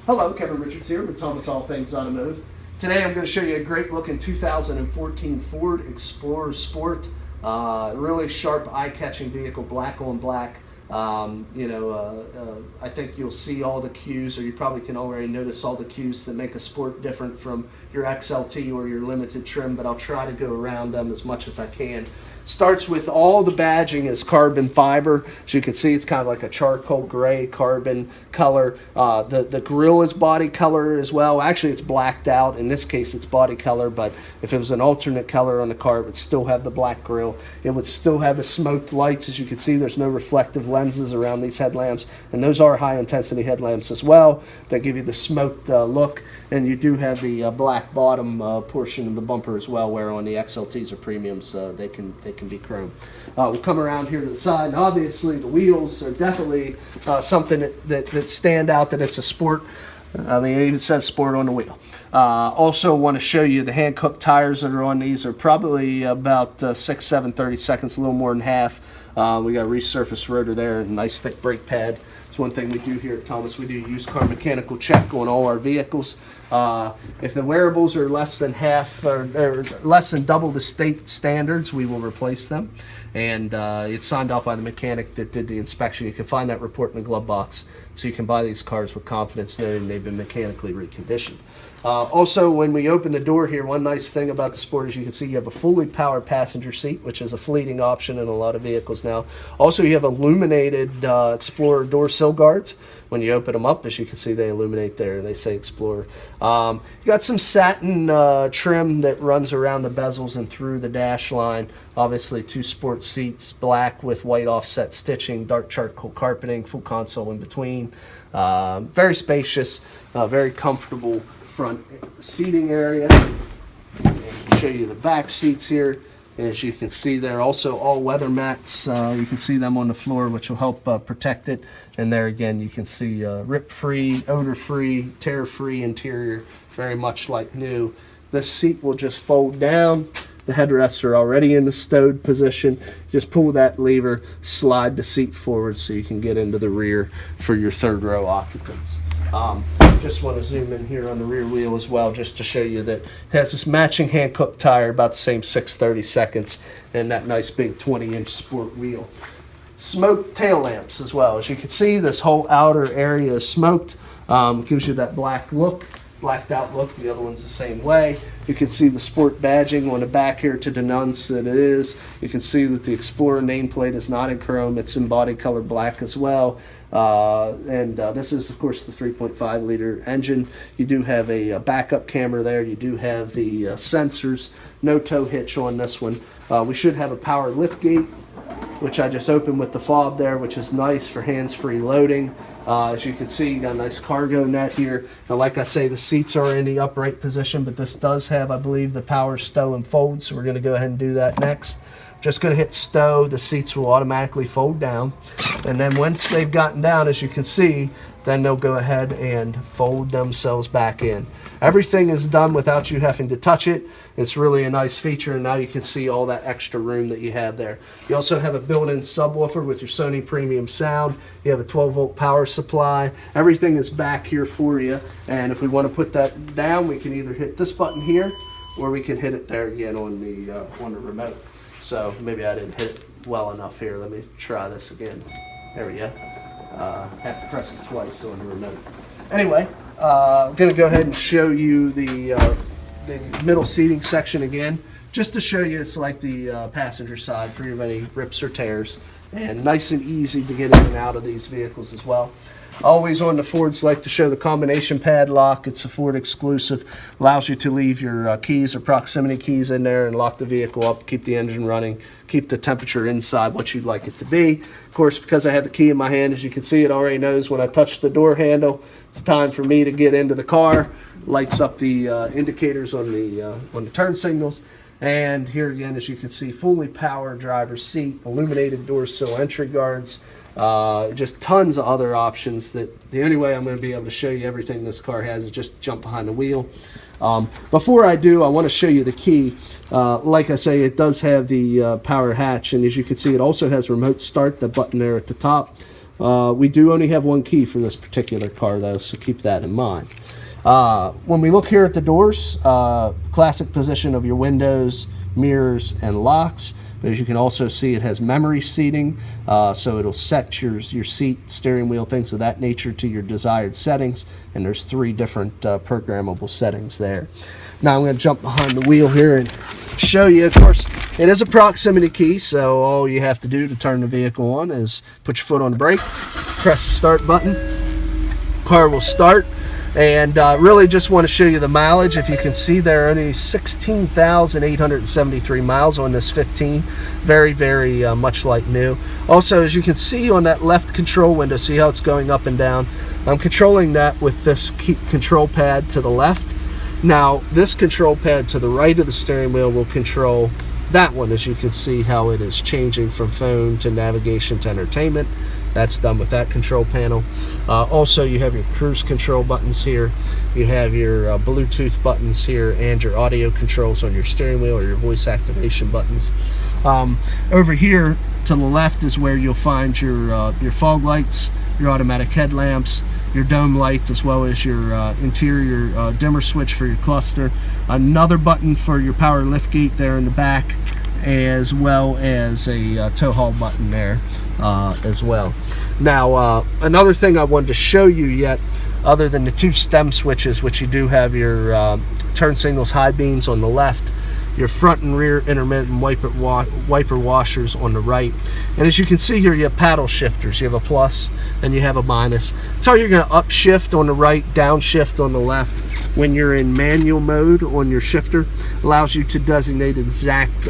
Hello, Kevin Richards here with Thomas All Things Automotive. Today I'm going to show you a great looking 2014 Ford Explorer Sport. Really sharp, eye-catching vehicle, black on black. I think you'll see all the cues, or you probably can already notice all the cues that make a Sport different from your XLT or your limited trim, but I'll try to go around them as much as I can. Starts with all the badging is carbon fiber. As you can see, it's kind of like a charcoal gray carbon color. The grille is body color as well. Actually, it's blacked out. In this case, it's body color, but if it was an alternate color on the car, it would still have the black grille. It would still have the smoked lights. As you can see, there's no reflective lenses around these headlamps, and those are high intensity headlamps as well that give you the smoked look. And you do have the black bottom portion of the bumper as well, where on the XLTs or premiums they can be chrome. We'll come around here to the side, and obviously the wheels are definitely something that stand out, that it's a Sport. I mean, it even says Sport on the wheel. Also want to show you the hand-cooked tires that are on these are probably about 6-7/30 seconds, a little more than half. We got a resurfaced rotor there and a nice thick brake pad. It's one thing we do here at Thomas. We do used car mechanical check on all our vehicles. If the wearables are less than half or less than double the state standards, we will replace them. And it's signed off by the mechanic that did the inspection. You can find that report in the glove box, so you can buy these cars with confidence knowing they've been mechanically reconditioned. Also, when we open the door here, one nice thing about the Sport is you can see you have a fully powered passenger seat, which is a fleeting option in a lot of vehicles now. Also, you have illuminated Explorer door sill guards. When you open them up, as you can see, they illuminate there. They say Explorer. You got some satin trim that runs around the bezels and through the dash line. Obviously, 2 Sport seats, black with white offset stitching, dark charcoal carpeting, full console in between. Very spacious, very comfortable front seating area. And show you the back seats here. As you can see, there also all weather mats. You can see them on the floor, which will help protect it. And there again, you can see rip-free, odor-free, tear-free interior, very much like new. This seat will just fold down. The headrests are already in the stowed position. Just pull that lever, slide the seat forward so you can get into the rear for your third row occupants. Just want to zoom in here on the rear wheel as well, just to show you that it has this matching hand-cooked tire, about the same 6/30 seconds, and that nice big 20-inch Sport wheel. Smoked tail lamps as well. As you can see, this whole outer area is smoked. Gives you that black look, blacked out look. The other one's the same way. You can see the Sport badging on the back here to denounce that it is. You can see that the Explorer nameplate is not in chrome. It's in body color black as well. This is, of course, the 3.5 liter engine. You do have a backup camera there. You do have the sensors. No tow hitch on this one. We should have a power lift gate, which I just opened with the fob there, which is nice for hands-free loading. As you can see, you got a nice cargo net here. Now, like I say, the seats are in the upright position, but this does have, I believe, the power stow and fold, so we're going to go ahead and do that next. Just going to hit stow. The seats will automatically fold down, and then once they've gotten down, as you can see, then they'll go ahead and fold themselves back in. Everything is done without you having to touch it. It's really a nice feature, and now you can see all that extra room that you have there. You also have a built-in subwoofer with your Sony premium sound. You have a 12-volt power supply. Everything is back here for you, and if we want to put that down, we can either hit this button here, or we can hit it there again on the remote. So maybe I didn't hit it well enough here. Let me try this again. There we go. Have to press it twice on the remote. Anyway, I'm going to go ahead and show you the middle seating section again, just to show you it's like the passenger side for any rips or tears, and nice and easy to get in and out of these vehicles as well. Always on the Fords like to show the combination padlock. It's a Ford exclusive. Allows you to leave your keys or proximity keys in there and lock the vehicle up, keep the engine running, keep the temperature inside what you'd like it to be. Of course, because I have the key in my hand, as you can see, it already knows when I touch the door handle, it's time for me to get into the car. Lights up the indicators on the turn signals. And here again, as you can see, fully powered driver's seat, illuminated door sill entry guards. Just tons of other options. That the only way I'm going to be able to show you everything this car has is just jump behind the wheel. Before I do, I want to show you the key. Like I say, it does have the power hatch, and as you can see, it also has remote start, the button there at the top. We do only have one key for this particular car though, so keep that in mind. When we look here at the doors, classic position of your windows, mirrors, and locks. As you can also see, it has memory seating, so it'll set your seat, steering wheel, things of that nature to your desired settings, and there's 3 different programmable settings there. Now I'm going to jump behind the wheel here and show you. Of course, it is a proximity key, so all you have to do to turn the vehicle on is put your foot on the brake, press the start button, car will start. And really just want to show you the mileage. If you can see, there are only 16,873 miles on this 15. Very, very much like new. Also, as you can see on that left control window, see how it's going up and down? I'm controlling that with this key control pad to the left. Now, this control pad to the right of the steering wheel will control that one, as you can see how it is changing from phone to navigation to entertainment. That's done with that control panel. Also, you have your cruise control buttons here. You have your Bluetooth buttons here and your audio controls on your steering wheel, or your voice activation buttons. Over here to the left is where you'll find your fog lights, your automatic headlamps, your dome light, as well as your interior dimmer switch for your cluster. Another button for your power lift gate there in the back, as well as a tow haul button there as well. Now, another thing I wanted to show you yet, other than the 2 stem switches, which you do have your turn signals, high beams on the left, your front and rear intermittent wiper washers on the right. And as you can see here, you have paddle shifters. You have a plus and you have a minus. So you're going to upshift on the right, downshift on the left. When you're in manual mode on your shifter, allows you to designate exact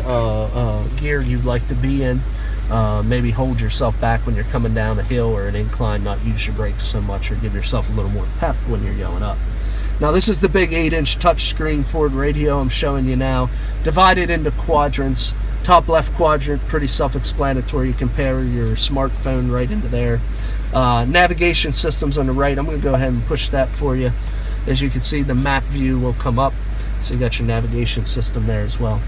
gear you'd like to be in. Maybe hold yourself back when you're coming down a hill or an incline, not use your brakes so much, or give yourself a little more pep when you're going up. Now, this is the big 8-inch touchscreen Ford radio I'm showing you now, divided into quadrants. Top left quadrant, pretty self-explanatory. You can pair your smartphone right into there. Navigation systems on the right. I'm going to go ahead and push that for you. As you can see, the map view will come up, so you got your navigation system there as well.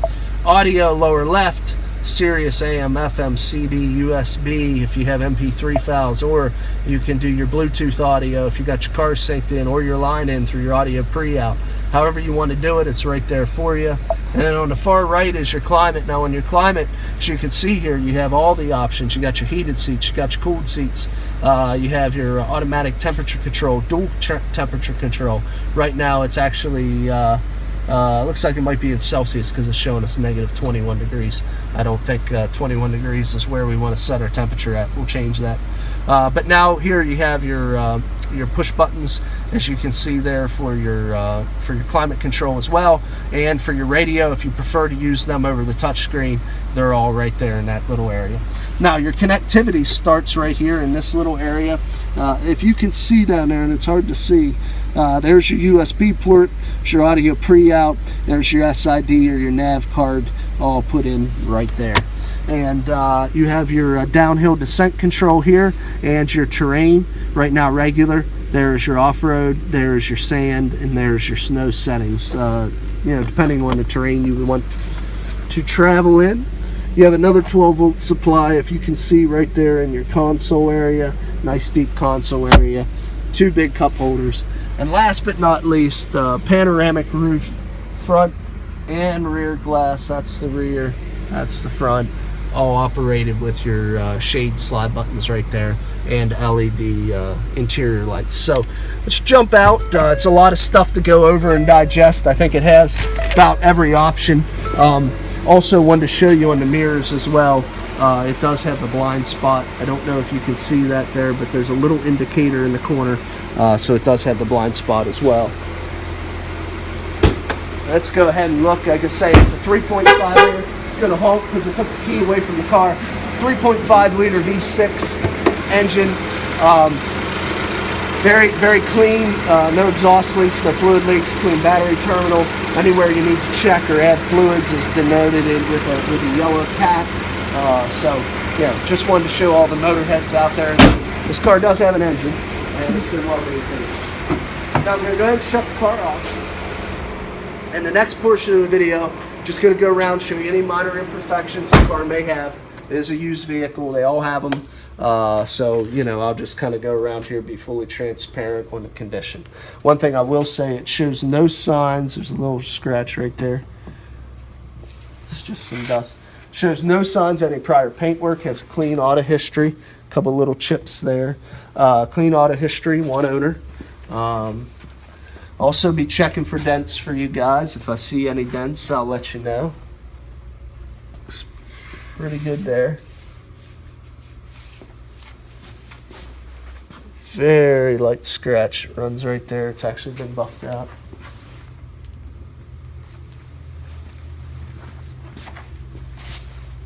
Audio, lower left, Sirius, AM, FM, CD, USB if you have MP3 files, or you can do your Bluetooth audio if you got your car synced in, or your line in through your audio pre-out. However you want to do it, it's right there for you. And then on the far right is your climate. Now on your climate, as you can see here, you have all the options. You got your heated seats, you got your cooled seats, you have your automatic temperature control, dual temperature control. Right now it's actually looks like it might be in Celsius because it's showing us negative 21 degrees. I don't think 21 degrees is where we want to set our temperature at. We'll change that. But now here you have your push buttons, as you can see there, for your climate control as well, and for your radio. If you prefer to use them over the touch screen, they're all right there in that little area. Now your connectivity starts right here in this little area. If you can see down there, and it's hard to see, there's your USB port, there's your audio pre-out, there's your SID or your nav card, all put in right there. And you have your downhill descent control here, and your terrain. Right now regular. There's your off-road, there's your sand, and there's your snow settings, depending on the terrain you want to travel in. You have another 12-volt supply, if you can see right there in your console area. Nice deep console area. 2 big cup holders. And last but not least, panoramic roof, front and rear glass. That's the rear, that's the front. All operated with your shade slide buttons right there, and LED interior lights. So let's jump out. It's a lot of stuff to go over and digest. I think it has about every option. Also wanted to show you on the mirrors as well. It does have the blind spot. I don't know if you can see that there, but there's a little indicator in the corner. So it does have the blind spot as well. Let's go ahead and look. Like I say, it's a 3.5 liter. It's going to halt because I took the key away from the car. 3.5 liter V6 engine. Very, very clean. No exhaust leaks, no fluid leaks. Clean battery terminal. Anywhere you need to check or add fluids is denoted with a yellow cap. Just wanted to show all the motor heads out there. This car does have an engine, and it's been well maintained. Now I'm going to go ahead and shut the car off. And the next portion of the video, just going to go around, show you any minor imperfections the car may have. It is a used vehicle. They all have them. So, you know, I'll just kind of go around here, be fully transparent on the condition. One thing I will say, it shows no signs. There's a little scratch right there. It's just some dust. Shows no signs of any prior paintwork. Has a clean auto history. A couple little chips there. Clean auto history, one owner. Also be checking for dents for you guys. If I see any dents, I'll let you know. Looks pretty good there. Very light scratch. It runs right there. It's actually been buffed out.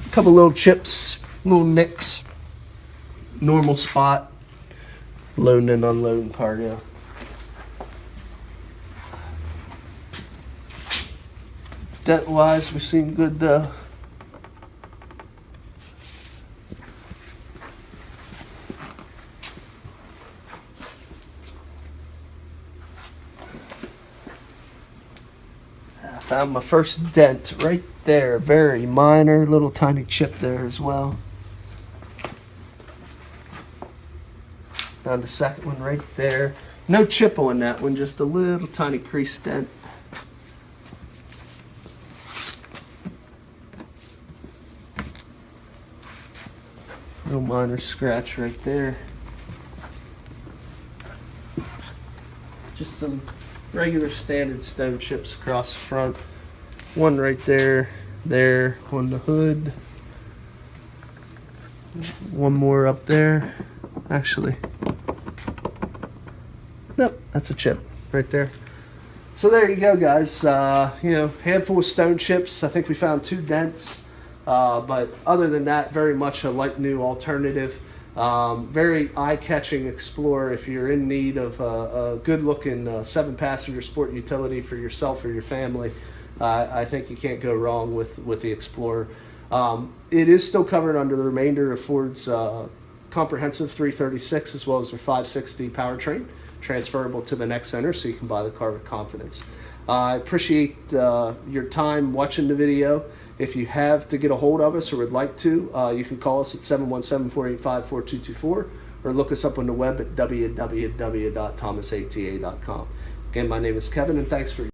A couple little chips, little nicks. Normal spot. Loading and unloading cargo. Dent wise, we seen good I found my first dent right there. Very minor, little tiny chip there as well. Found the second one right there. No chip on that one, just a little tiny crease dent. Little minor scratch right there. Just some regular standard stone chips across the front. One right there, there on the hood. One more up there. Actually, nope, that's a chip right there. So there you go, guys. You know, handful of stone chips. I think we found 2 dents. But other than that, very much a like new alternative. Very eye-catching Explorer if you're in need of a good-looking 7-passenger sport utility for yourself or your family. I think you can't go wrong with the Explorer. It is still covered under the remainder of Ford's comprehensive 336 as well as their 560 powertrain, transferable to the next owner, so you can buy the car with confidence. I appreciate your time watching the video. If you have to get a hold of us or would like to, you can call us at 717-485-4224 or look us up on the web at www.thomasata.com. Again, my name is Kevin, and thanks for